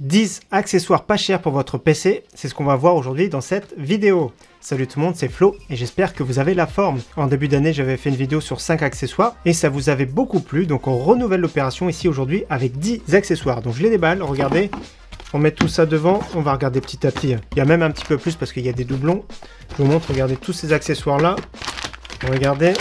10 accessoires pas chers pour votre PC, c'est ce qu'on va voir aujourd'hui dans cette vidéo. Salut tout le monde, c'est Flo et j'espère que vous avez la forme. En début d'année, j'avais fait une vidéo sur 5 accessoires et ça vous avait beaucoup plu, donc on renouvelle l'opération ici aujourd'hui avec 10 accessoires. Donc je les déballe, regardez, on met tout ça devant, on va regarder petit à petit. Il y a même un petit peu plus parce qu'il y a des doublons. Je vous montre, regardez tous ces accessoires là, regardez.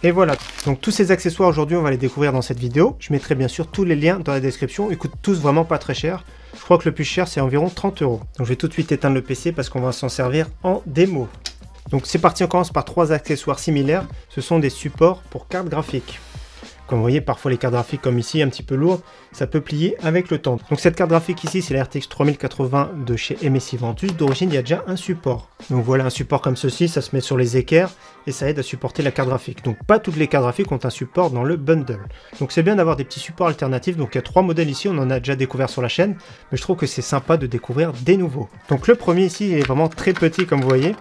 Et voilà, donc tous ces accessoires aujourd'hui on va les découvrir dans cette vidéo. Je mettrai bien sûr tous les liens dans la description, ils coûtent tous vraiment pas très cher. Je crois que le plus cher c'est environ 30 €. Donc je vais tout de suite éteindre le PC parce qu'on va s'en servir en démo. Donc c'est parti, on commence par 3 accessoires similaires, ce sont des supports pour cartes graphiques. Comme vous voyez, parfois les cartes graphiques comme ici, un petit peu lourdes, ça peut plier avec le temps. Donc cette carte graphique ici, c'est la RTX 3080 de chez MSI Ventus. D'origine, il y a déjà un support. Donc voilà, un support comme ceci, ça se met sur les équerres et ça aide à supporter la carte graphique. Donc pas toutes les cartes graphiques ont un support dans le bundle. Donc c'est bien d'avoir des petits supports alternatifs. Donc il y a 3 modèles ici, on en a déjà découvert sur la chaîne, mais je trouve que c'est sympa de découvrir des nouveaux. Donc le premier ici, il est vraiment très petit comme vous voyez.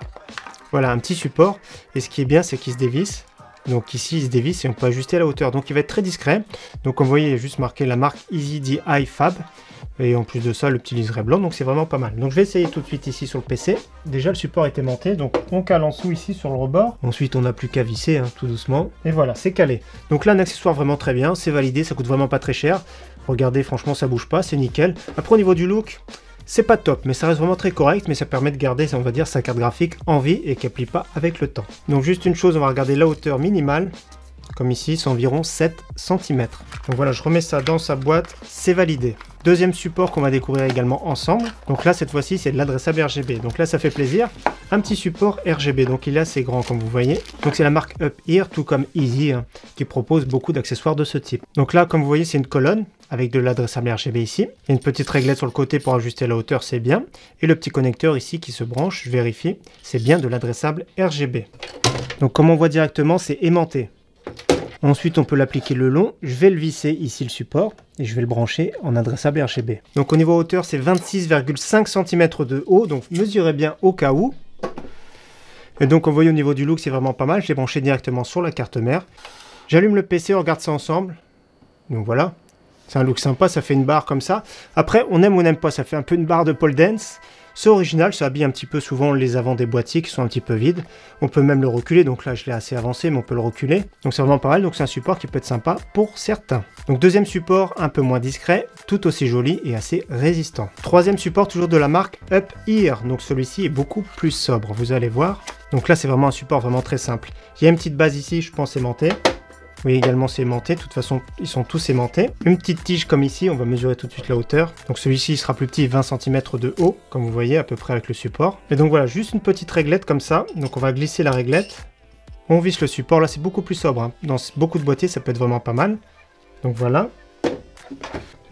Voilà, un petit support. Et ce qui est bien, c'est qu'il se dévisse. Donc ici il se dévisse et on peut ajuster la hauteur, donc il va être très discret. Donc comme vous voyez, il y a juste marqué la marque EasyDi Fab et en plus de ça le petit liseré blanc, donc c'est vraiment pas mal. Donc je vais essayer tout de suite ici sur le PC. Déjà le support est aimanté, donc on cale en dessous ici sur le rebord. Ensuite on n'a plus qu'à visser tout doucement et voilà, c'est calé. Donc là un accessoire vraiment très bien, c'est validé, ça coûte vraiment pas très cher. Regardez, franchement ça bouge pas, c'est nickel. Après au niveau du look, c'est pas top, mais ça reste vraiment très correct, mais ça permet de garder, on va dire, sa carte graphique en vie et qu'elle plie pas avec le temps. Donc juste une chose, on va regarder la hauteur minimale, comme ici, c'est environ 7 cm. Donc voilà, je remets ça dans sa boîte, c'est validé. Deuxième support qu'on va découvrir également ensemble. Donc là, cette fois-ci, c'est de l'adressable RGB. Donc là, ça fait plaisir. Un petit support RGB, donc il est assez grand comme vous voyez. Donc c'est la marque UpHere, tout comme Easy, qui propose beaucoup d'accessoires de ce type. Donc là, comme vous voyez, c'est une colonne avec de l'adressable RGB ici. Il y a une petite réglette sur le côté pour ajuster la hauteur, c'est bien. Et le petit connecteur ici qui se branche, je vérifie, c'est bien de l'adressable RGB. Donc comme on voit directement, c'est aimanté. Ensuite, on peut l'appliquer le long. Je vais le visser ici le support et je vais le brancher en adressable RGB. Donc au niveau hauteur, c'est 26,5 cm de haut. Donc mesurez bien au cas où. Et donc, on voit au niveau du look, c'est vraiment pas mal. Je l'ai branché directement sur la carte mère. J'allume le PC, on regarde ça ensemble. Donc voilà. C'est un look sympa, ça fait une barre comme ça. Après, on aime ou on n'aime pas, ça fait un peu une barre de pole dance. C'est original, ça habille un petit peu souvent les avants des boîtiers qui sont un petit peu vides. On peut même le reculer, donc là je l'ai assez avancé, mais on peut le reculer. Donc c'est vraiment pas mal, donc c'est un support qui peut être sympa pour certains. Donc deuxième support, un peu moins discret, tout aussi joli et assez résistant. Troisième support, toujours de la marque UpHere, donc celui-ci est beaucoup plus sobre, vous allez voir. Donc là c'est vraiment un support vraiment très simple. Il y a une petite base ici, je pense aimantée. Oui, également c'est aimanté, de toute façon ils sont tous aimantés. Une petite tige comme ici, on va mesurer tout de suite la hauteur. Donc celui-ci sera plus petit, 20 cm de haut, comme vous voyez à peu près avec le support. Et donc voilà, juste une petite réglette comme ça. Donc on va glisser la réglette. On visse le support, là c'est beaucoup plus sobre. Dans beaucoup de boîtiers ça peut être vraiment pas mal. Donc voilà.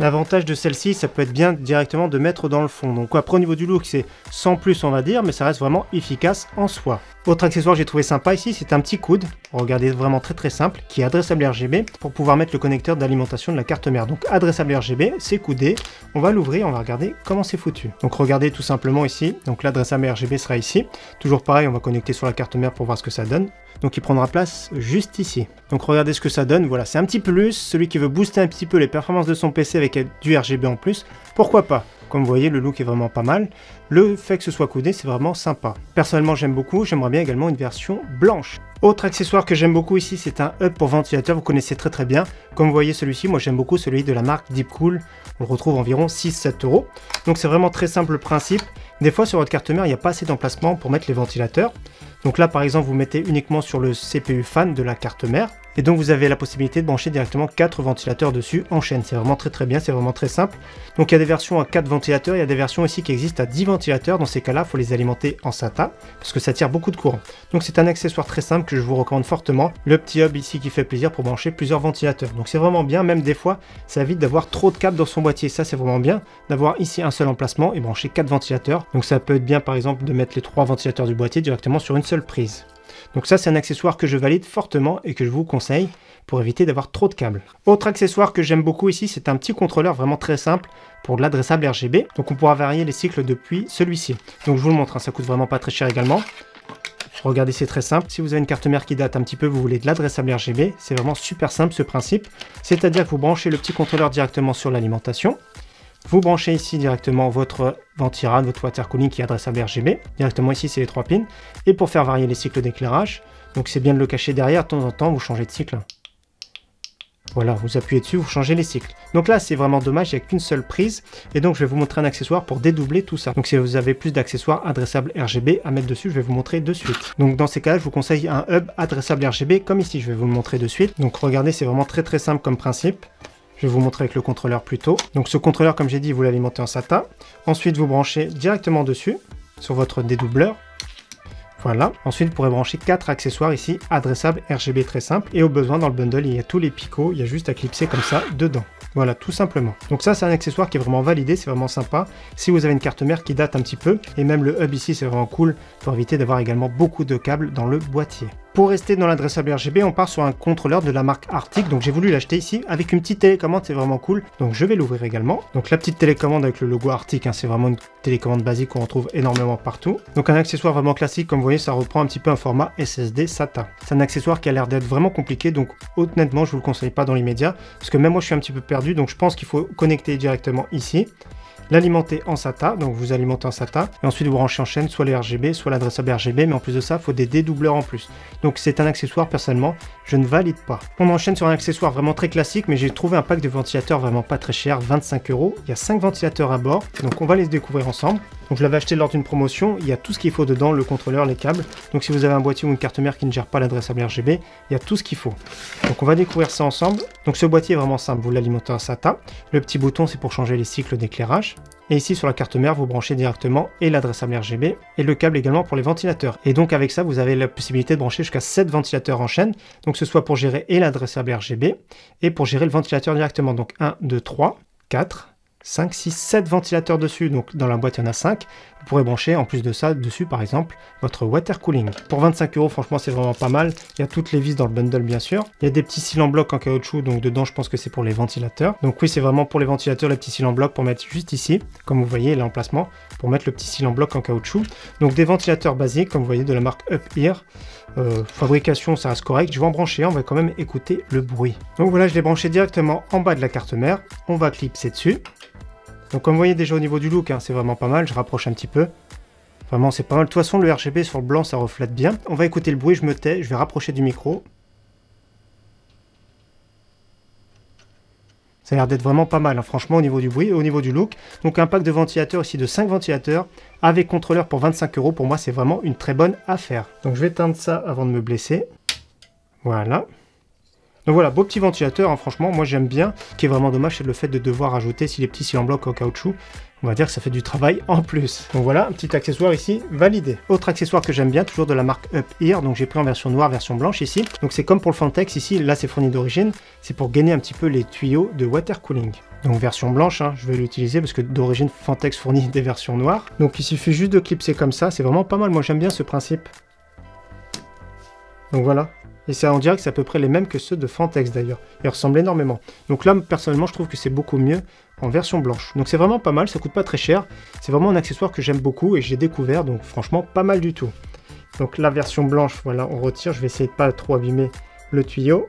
L'avantage de celle-ci, ça peut être bien directement de mettre dans le fond. Donc après au niveau du look, c'est sans plus on va dire, mais ça reste vraiment efficace en soi. Autre accessoire que j'ai trouvé sympa ici, c'est un petit coude. Regardez, vraiment très simple, qui est adressable RGB pour pouvoir mettre le connecteur d'alimentation de la carte mère. Donc adressable RGB, c'est coudé. On va l'ouvrir, on va regarder comment c'est foutu. Donc regardez tout simplement ici. Donc l'adressable RGB sera ici. Toujours pareil, on va connecter sur la carte mère pour voir ce que ça donne. Donc il prendra place juste ici. Donc regardez ce que ça donne. Voilà, c'est un petit plus. Celui qui veut booster un petit peu les performances de son PC avec du RGB en plus, pourquoi pas? Comme vous voyez, le look est vraiment pas mal. Le fait que ce soit coudé, c'est vraiment sympa. Personnellement, j'aime beaucoup. J'aimerais bien également une version blanche. Autre accessoire que j'aime beaucoup ici, c'est un hub pour ventilateur. Vous connaissez très bien. Comme vous voyez celui-ci, moi j'aime beaucoup celui de la marque Deepcool. On le retrouve environ 6-7 €. Donc c'est vraiment très simple le principe. Des fois sur votre carte mère, il n'y a pas assez d'emplacement pour mettre les ventilateurs. Donc là par exemple, vous mettez uniquement sur le CPU fan de la carte mère. Et donc vous avez la possibilité de brancher directement 4 ventilateurs dessus en chaîne. C'est vraiment très bien, c'est vraiment très simple. Donc il y a des versions à 4 ventilateurs, il y a des versions ici qui existent à 10 ventilateurs. Dans ces cas-là, il faut les alimenter en SATA parce que ça tire beaucoup de courant. Donc c'est un accessoire très simple que je vous recommande fortement. Le petit hub ici qui fait plaisir pour brancher plusieurs ventilateurs. Donc c'est vraiment bien, même des fois, ça évite d'avoir trop de câbles dans son boîtier. Ça c'est vraiment bien d'avoir ici un seul emplacement et brancher 4 ventilateurs. Donc ça peut être bien par exemple de mettre les 3 ventilateurs du boîtier directement sur une seule prise. Donc ça c'est un accessoire que je valide fortement et que je vous conseille pour éviter d'avoir trop de câbles. Autre accessoire que j'aime beaucoup ici, c'est un petit contrôleur vraiment très simple pour de l'adressable RGB. Donc on pourra varier les cycles depuis celui-ci. Donc je vous le montre, ça coûte vraiment pas très cher également. Regardez, c'est très simple. Si vous avez une carte mère qui date un petit peu, vous voulez de l'adressable RGB, c'est vraiment super simple ce principe. C'est-à-dire que vous branchez le petit contrôleur directement sur l'alimentation. Vous branchez ici directement votre ventirad, votre water cooling qui est adressable RGB. Directement ici, c'est les 3 pins. Et pour faire varier les cycles d'éclairage, donc c'est bien de le cacher derrière. De temps en temps, vous changez de cycle. Voilà, vous appuyez dessus, vous changez les cycles. Donc là, c'est vraiment dommage, il n'y a qu'une seule prise. Et donc, je vais vous montrer un accessoire pour dédoubler tout ça. Donc, si vous avez plus d'accessoires adressables RGB à mettre dessus, je vais vous montrer de suite. Donc, dans ces cas-là, je vous conseille un hub adressable RGB comme ici. Je vais vous le montrer de suite. Donc, regardez, c'est vraiment très simple comme principe. Je vais vous montrer avec le contrôleur plus tôt. Donc, ce contrôleur, comme j'ai dit, vous l'alimentez en SATA. Ensuite, vous branchez directement dessus, sur votre dédoubleur. Voilà, ensuite vous pourrez brancher 4 accessoires ici, adressables RGB très simple. Et au besoin dans le bundle, il y a tous les picots, il y a juste à clipser comme ça dedans. Voilà, tout simplement. Donc ça, c'est un accessoire qui est vraiment validé, c'est vraiment sympa. Si vous avez une carte mère qui date un petit peu, et même le hub ici, c'est vraiment cool pour éviter d'avoir également beaucoup de câbles dans le boîtier. Pour rester dans l'adressable RGB, on part sur un contrôleur de la marque Arctic. Donc j'ai voulu l'acheter ici avec une petite télécommande, c'est vraiment cool. Donc je vais l'ouvrir également. Donc la petite télécommande avec le logo Arctic, hein, c'est vraiment une télécommande basique qu'on retrouve énormément partout. Donc un accessoire vraiment classique, comme vous voyez, ça reprend un petit peu un format SSD SATA. C'est un accessoire qui a l'air d'être vraiment compliqué, donc honnêtement, je vous le conseille pas dans l'immédiat, parce que même moi je suis un petit peu perdu, donc je pense qu'il faut connecter directement ici. L'alimenter en SATA, donc vous alimentez en SATA, et ensuite vous branchez en chaîne soit les RGB, soit l'adressable RGB, mais en plus de ça, il faut des dédoubleurs en plus. Donc c'est un accessoire, personnellement, je ne valide pas. On enchaîne sur un accessoire vraiment très classique, mais j'ai trouvé un pack de ventilateurs vraiment pas très cher, 25 €. Il y a 5 ventilateurs à bord, donc on va les découvrir ensemble. Donc je l'avais acheté lors d'une promotion, il y a tout ce qu'il faut dedans, le contrôleur, les câbles. Donc si vous avez un boîtier ou une carte mère qui ne gère pas l'adressable RGB, il y a tout ce qu'il faut. Donc on va découvrir ça ensemble. Donc ce boîtier est vraiment simple, vous l'alimentez en SATA. Le petit bouton, c'est pour changer les cycles d'éclairage. Et ici sur la carte mère, vous branchez directement et l'adressable RGB et le câble également pour les ventilateurs. Et donc avec ça, vous avez la possibilité de brancher jusqu'à 7 ventilateurs en chaîne. Donc ce soit pour gérer et l'adressable RGB et pour gérer le ventilateur directement. Donc 1, 2, 3, 4... 5, 6, 7 ventilateurs dessus, donc dans la boîte il y en a 5. Vous pourrez brancher en plus de ça dessus par exemple votre water cooling. Pour 25 €, franchement c'est vraiment pas mal. Il y a toutes les vis dans le bundle bien sûr. Il y a des petits cils en bloc en caoutchouc, donc dedans je pense que c'est pour les ventilateurs. Donc oui, c'est vraiment pour les ventilateurs les petits cils en bloc pour mettre juste ici, comme vous voyez l'emplacement, pour mettre le petit cil en bloc en caoutchouc. Donc des ventilateurs basiques comme vous voyez de la marque Up Ear. Fabrication ça reste correct, je vais en brancher, on va quand même écouter le bruit. Donc voilà, je l'ai branché directement en bas de la carte mère, on va clipser dessus. Donc comme vous voyez déjà au niveau du look, hein, c'est vraiment pas mal, je rapproche un petit peu. Vraiment c'est pas mal, de toute façon le RGB sur le blanc ça reflète bien. On va écouter le bruit, je me tais, je vais rapprocher du micro. Ça a l'air d'être vraiment pas mal, hein, franchement au niveau du bruit et au niveau du look. Donc un pack de ventilateurs ici de 5 ventilateurs avec contrôleur pour 25 €, pour moi c'est vraiment une très bonne affaire. Donc je vais éteindre ça avant de me blesser. Voilà. Donc voilà, beau petit ventilateur, hein, franchement, moi j'aime bien. Ce qui est vraiment dommage, c'est le fait de devoir ajouter si les petits cils en bloc en caoutchouc. On va dire que ça fait du travail en plus. Donc voilà, un petit accessoire ici, validé. Autre accessoire que j'aime bien, toujours de la marque Up Ear. Donc j'ai pris en version noire, version blanche ici. Donc c'est comme pour le Fantex ici, là c'est fourni d'origine. C'est pour gainer un petit peu les tuyaux de water cooling. Donc version blanche, hein, je vais l'utiliser parce que d'origine Fantex fournit des versions noires. Donc il suffit juste de clipser comme ça, c'est vraiment pas mal. Moi j'aime bien ce principe. Donc voilà. Et ça, on dirait que c'est à peu près les mêmes que ceux de Fantex d'ailleurs. Ils ressemblent énormément. Donc là, personnellement, je trouve que c'est beaucoup mieux en version blanche. Donc c'est vraiment pas mal, ça coûte pas très cher. C'est vraiment un accessoire que j'aime beaucoup et j'ai découvert, donc franchement, pas mal du tout. Donc la version blanche, voilà, on retire. Je vais essayer de pas trop abîmer le tuyau.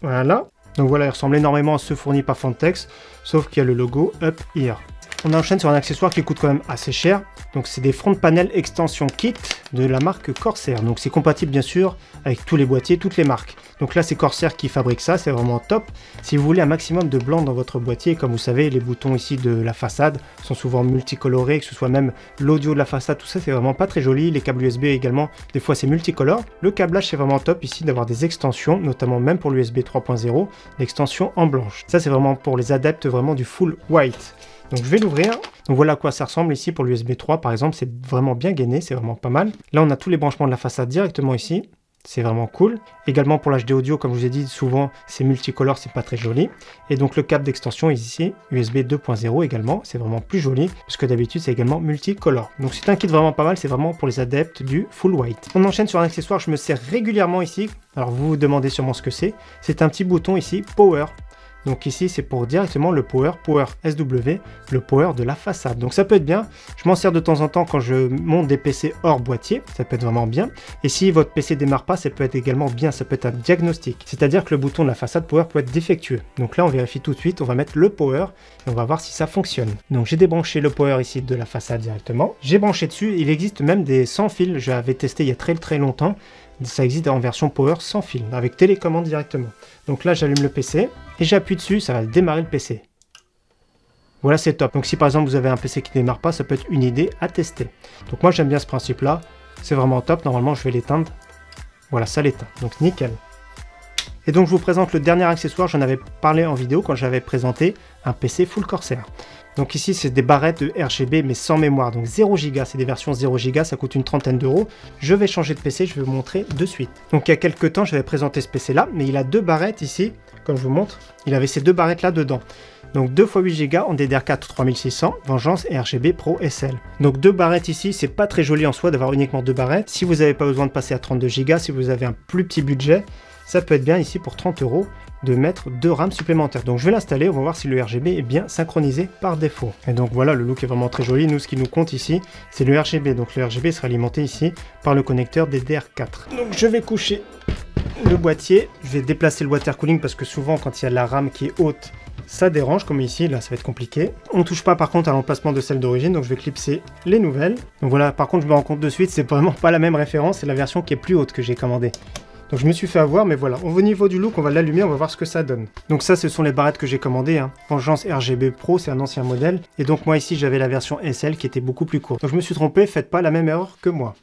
Voilà. Donc voilà, il ressemble énormément à ceux fournis par Fantex, sauf qu'il y a le logo Up Ear. On enchaîne sur un accessoire qui coûte quand même assez cher. Donc c'est des front panel extension kit de la marque Corsair. Donc c'est compatible bien sûr avec tous les boîtiers, toutes les marques. Donc là c'est Corsair qui fabrique ça, c'est vraiment top. Si vous voulez un maximum de blanc dans votre boîtier, comme vous savez, les boutons ici de la façade sont souvent multicolorés, que ce soit même l'audio de la façade, tout ça c'est vraiment pas très joli. Les câbles USB également, des fois c'est multicolore. Le câblage c'est vraiment top ici d'avoir des extensions, notamment même pour l'USB 3.0, l'extension en blanche. Ça c'est vraiment pour les adeptes vraiment du full white. Donc je vais l'ouvrir. Donc voilà à quoi ça ressemble ici pour l'USB 3 par exemple, c'est vraiment bien gainé, c'est vraiment pas mal. Là on a tous les branchements de la façade directement ici, c'est vraiment cool. Également pour l'HD audio, comme je vous ai dit, souvent c'est multicolore, c'est pas très joli. Et donc le câble d'extension est ici, USB 2.0 également, c'est vraiment plus joli, parce que d'habitude c'est également multicolore. Donc c'est un kit vraiment pas mal, c'est vraiment pour les adeptes du full white. On enchaîne sur un accessoire que je me sers régulièrement ici, alors vous vous demandez sûrement ce que c'est. C'est un petit bouton ici, Power. Donc ici c'est pour directement le power SW, le power de la façade. Donc ça peut être bien, je m'en sers de temps en temps quand je monte des PC hors boîtier, ça peut être vraiment bien. Et si votre PC démarre pas, ça peut être également bien, ça peut être un diagnostic. C'est-à-dire que le bouton de la façade power peut être défectueux. Donc là on vérifie tout de suite, on va mettre le power et on va voir si ça fonctionne. Donc j'ai débranché le power ici de la façade directement. J'ai branché dessus, il existe même des sans fil, j'avais testé il y a très longtemps. Ça existe en version power sans fil, avec télécommande directement. Donc là j'allume le PC et j'appuie dessus, ça va démarrer le PC. Voilà, c'est top. Donc si par exemple vous avez un PC qui ne démarre pas, ça peut être une idée à tester. Donc moi j'aime bien ce principe là, c'est vraiment top. Normalement je vais l'éteindre. Voilà, ça l'éteint, donc nickel. Et donc je vous présente le dernier accessoire, j'en avais parlé en vidéo quand j'avais présenté un PC full Corsair. Donc ici c'est des barrettes de RGB mais sans mémoire, donc 0 Go, c'est des versions 0 Go, ça coûte une trentaine d'euros. Je vais changer de PC, je vais vous montrer de suite. Donc il y a quelques temps j'avais présenté ce PC là, mais il a deux barrettes ici, comme je vous montre, il avait ces deux barrettes là dedans. Donc 2 x 8 Go en DDR4 3600, Vengeance et RGB Pro SL. Donc deux barrettes ici, c'est pas très joli en soi d'avoir uniquement deux barrettes. Si vous n'avez pas besoin de passer à 32 Go, si vous avez un plus petit budget, ça peut être bien ici pour 30 euros de mettre 2 RAM supplémentaires. Donc je vais l'installer, on va voir si le RGB est bien synchronisé par défaut. Et donc voilà, le look est vraiment très joli. Nous, ce qui nous compte ici, c'est le RGB. Donc le RGB sera alimenté ici par le connecteur DDR4. Donc je vais coucher le boîtier. Je vais déplacer le water cooling parce que souvent quand il y a la RAM qui est haute, ça dérange, comme ici, là ça va être compliqué. On ne touche pas par contre à l'emplacement de celle d'origine, donc je vais clipser les nouvelles. Donc voilà, par contre je me rends compte de suite, c'est vraiment pas la même référence, c'est la version qui est plus haute que j'ai commandée. Donc je me suis fait avoir, mais voilà, au niveau du look, on va l'allumer, on va voir ce que ça donne. Donc ça, ce sont les barrettes que j'ai commandées, hein. Vengeance RGB Pro, c'est un ancien modèle. Et donc moi ici, j'avais la version SL qui était beaucoup plus courte. Donc je me suis trompé, faites pas la même erreur que moi.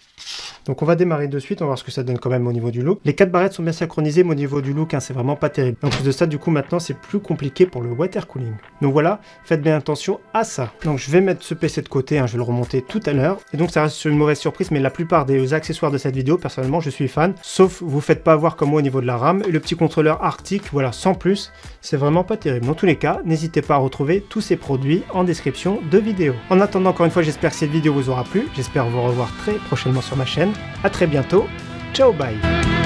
Donc on va démarrer de suite, on va voir ce que ça donne quand même au niveau du look. Les 4 barrettes sont bien synchronisées, mais au niveau du look, hein, c'est vraiment pas terrible. En plus de ça, du coup, maintenant, c'est plus compliqué pour le water cooling. Donc voilà, faites bien attention à ça. Donc je vais mettre ce PC de côté, hein, je vais le remonter tout à l'heure. Et donc ça reste une mauvaise surprise, mais la plupart des accessoires de cette vidéo, personnellement, je suis fan. Sauf, vous faites pas avoir comme moi au niveau de la RAM. Et le petit contrôleur Arctic, voilà, sans plus, c'est vraiment pas terrible. Dans tous les cas, n'hésitez pas à retrouver tous ces produits en description de vidéo. En attendant, encore une fois, j'espère que cette vidéo vous aura plu. J'espère vous revoir très prochainement sur ma chaîne. A très bientôt. Ciao, bye.